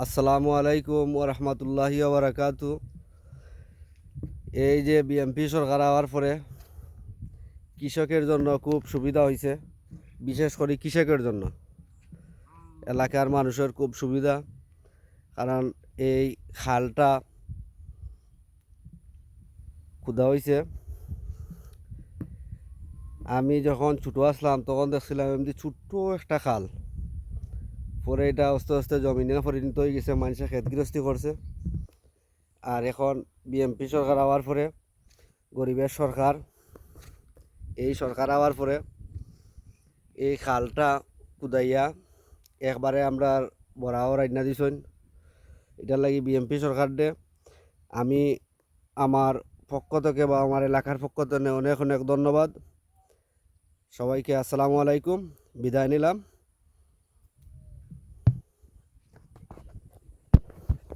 আসসালামু আলাইকুম ওয়া রাহমাতুল্লাহি ওয়া বারাকাতু। এই যে বিএনপি সরকার আওয়ার পরে কৃষকের জন্য খুব সুবিধা হয়েছে, বিশেষ করে কৃষকের জন্য এলাকার মানুষের খুব সুবিধা। কারণ এই খালটা খুদা হয়েছে। আমি যখন ছোটো আসলাম তখন দেখছিলাম এমনি ছোট্ট একটা খাল, পরে এটা আস্তে আস্তে জমিনে পরিণত হয়ে গেছে, মানুষে ক্ষেতগৃহস্থী করছে। আর এখন বিএনপি সরকার আওয়ার পরে, গরিবের সরকার, এই সরকার আওয়ার পরে এই খালটা কুদাইয়া একবারে আমরা বড়াও রান্না দিছইন। এটার লাগি বিএনপি সরকার দে আমি আমার পক্ষ থেকে বা আমার এলাকার পক্ষ থেকে অনেক অনেক ধন্যবাদ। সবাইকে আসসালামু আলাইকুম, বিদায় নিলাম।